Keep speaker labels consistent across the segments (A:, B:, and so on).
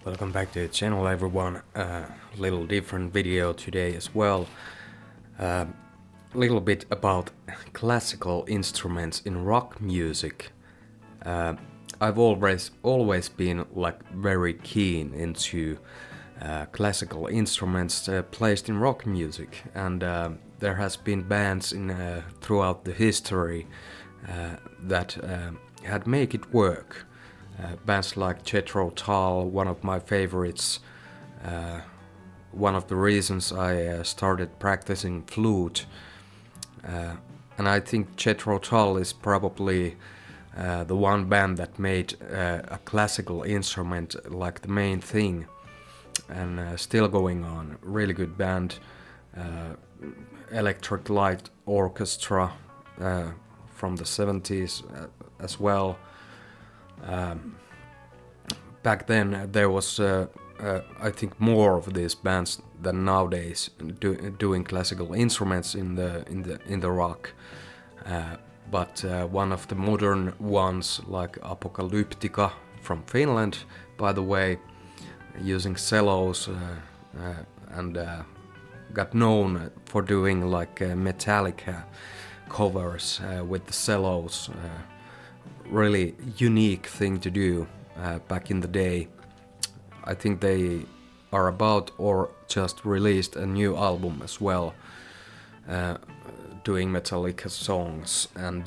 A: Welcome back to the channel, everyone. Little different video today as well. Little bit about classical instruments in rock music. I've always been like very keen into classical instruments placed in rock music, and there has been bands in throughout the history that had make it work. Bands like Shoutout, one of my favorites. One of the reasons I started practicing flute, and I think Shoutout is probably the one band that made a classical instrument like the main thing, and still going on. Really good band. Electric Light Orchestra from the 70s as well. Back then there was I think more of these bands than nowadays doing classical instruments in the rock, but one of the modern ones like Apocalyptica from Finland, by the way, using cellos and got known for doing like Metallica covers with the cellos. Really unique thing to do back in the day. I think they are about or just released a new album as well, doing Metallica songs, and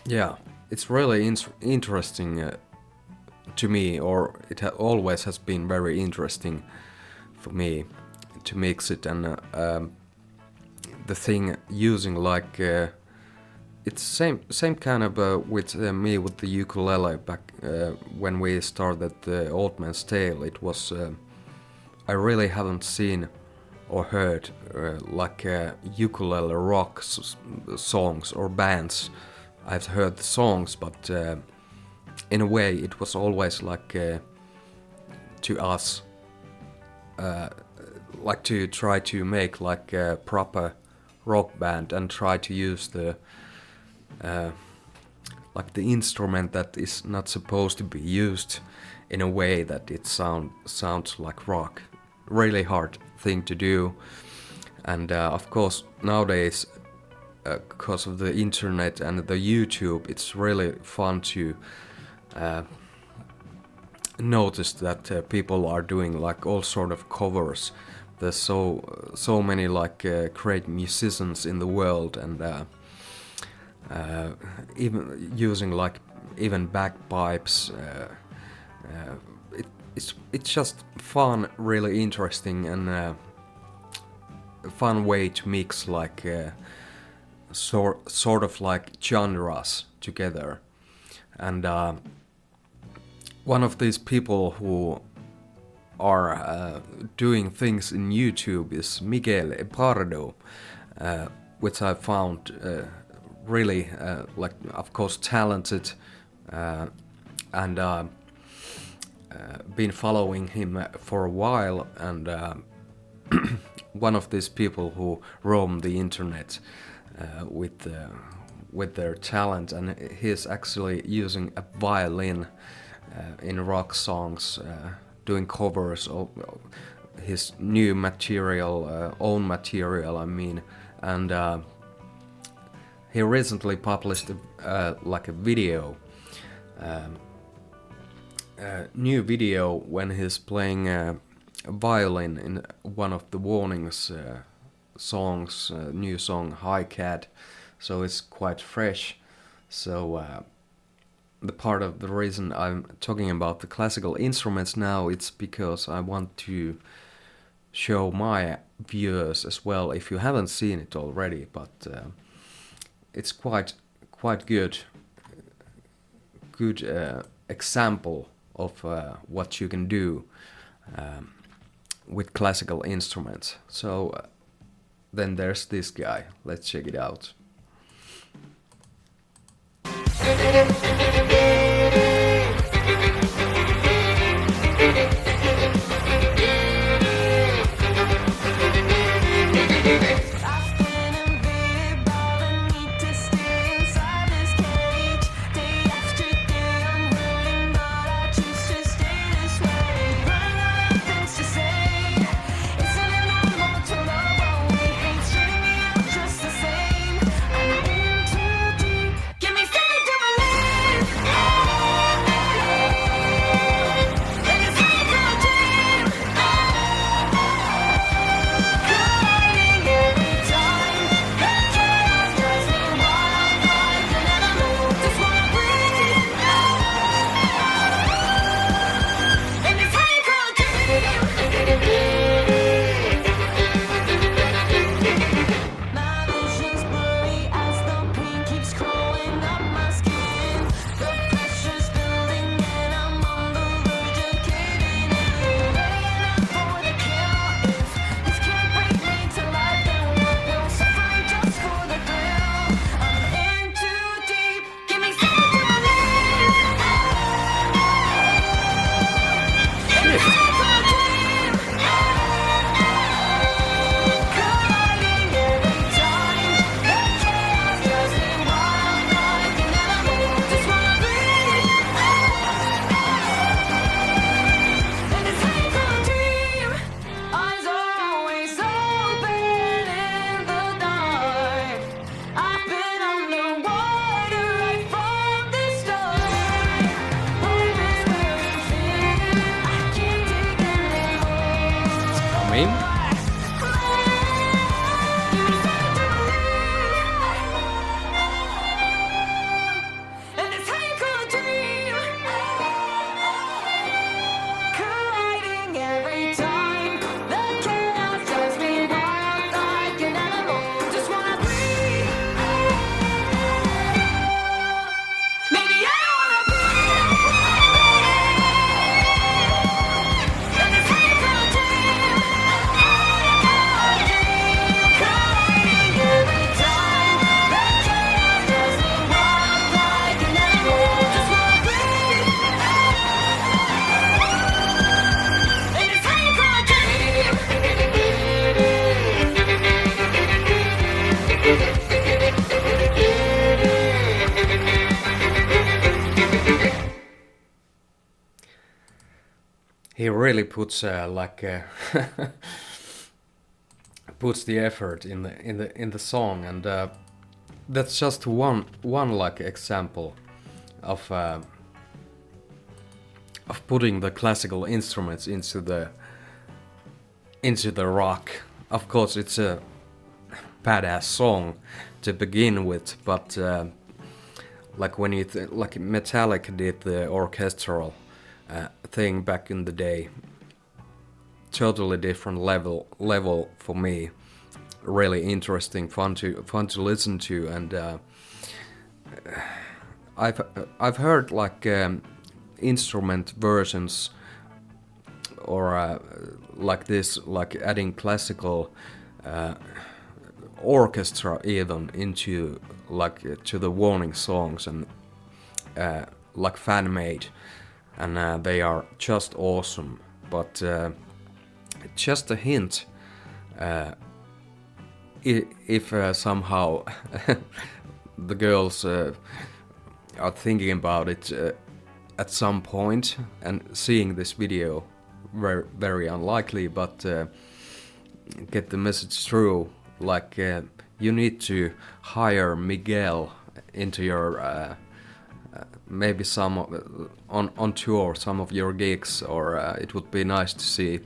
A: yeah, it's really interesting to me, or it always has been very interesting for me to mix it, and the thing using like it's same kind of with me with the ukulele back when we started the Old Man's Tale. It was I really haven't seen or heard like ukulele rock songs or bands. I've heard the songs, but in a way it was always like to us like to try to make like a proper rock band and try to use the like the instrument that is not supposed to be used in a way that it sounds like rock. Really hard thing to do, and of course nowadays because of the internet and the YouTube, it's really fun to notice that people are doing like all sort of covers. There's so many like great musicians in the world, and even using like even bagpipes. It's just fun, really interesting, and a fun way to mix like sort of like genres together. And one of these people who are doing things in YouTube is Miguel Epardo, which I found really like, of course, talented, and been following him for a while, and one of these people who roam the internet with their talent, and he's actually using a violin in rock songs, doing covers of his new material, own material, I mean, and he recently published like a video, new video when he's playing a violin in one of the Warnings songs, new song Hycad, so it's quite fresh. So the part of the reason I'm talking about the classical instruments now, it's because I want to show my viewers as well, if you haven't seen it already, but it's quite good example of what you can do with classical instruments. So then there's this guy. Let's check it out.
B: Day after day, I'm willing, but I choose to stay this way.
A: it! Coming. He really puts puts the effort in the song, and that's just one like example of putting the classical instruments into the rock. Of course, it's a badass song to begin with, but like when you like Metallica did the orchestral thing back in the day, totally different level for me. Really interesting, fun to listen to, and I've heard like instrument versions or like this, like adding classical orchestra even into like to the Warning songs, and like fan-made, and they are just awesome. But just a hint, if somehow the girls are thinking about it at some point and seeing this video, very, very unlikely, but get the message through, like you need to hire Miguel into your maybe some on tour, some of your gigs, or it would be nice to see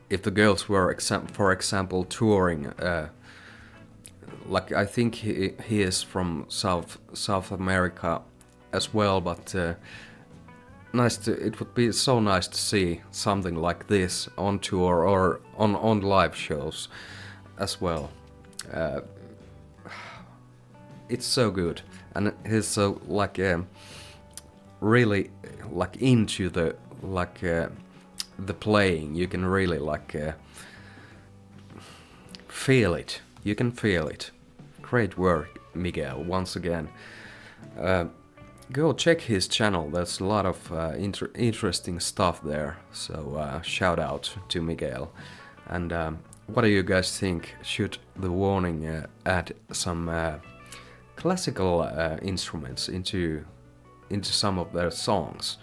A: if the girls were for example touring. Like I think he is from South America as well, but it would be so nice to see something like this on tour or on live shows as well. It's so good, and he's so like really like into the like the playing. You can really like feel it. You can feel it. Great work, Miguel, once again. Go check his channel. There's a lot of interesting stuff there. So shout out to Miguel. And what do you guys think? Should the Warning add some classical instruments into some of their songs?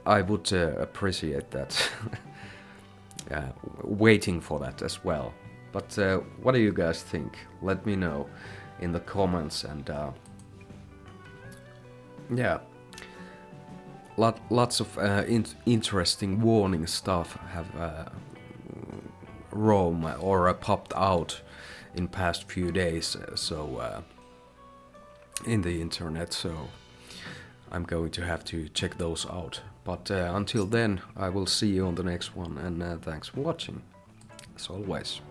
A: I would appreciate that. Waiting for that as well. But what do you guys think? Let me know in the comments, and yeah, lots of interesting Warning stuff have roam or popped out in past few days. So in the internet, so I'm going to have to check those out. But until then, I will see you on the next one, and thanks for watching, as always.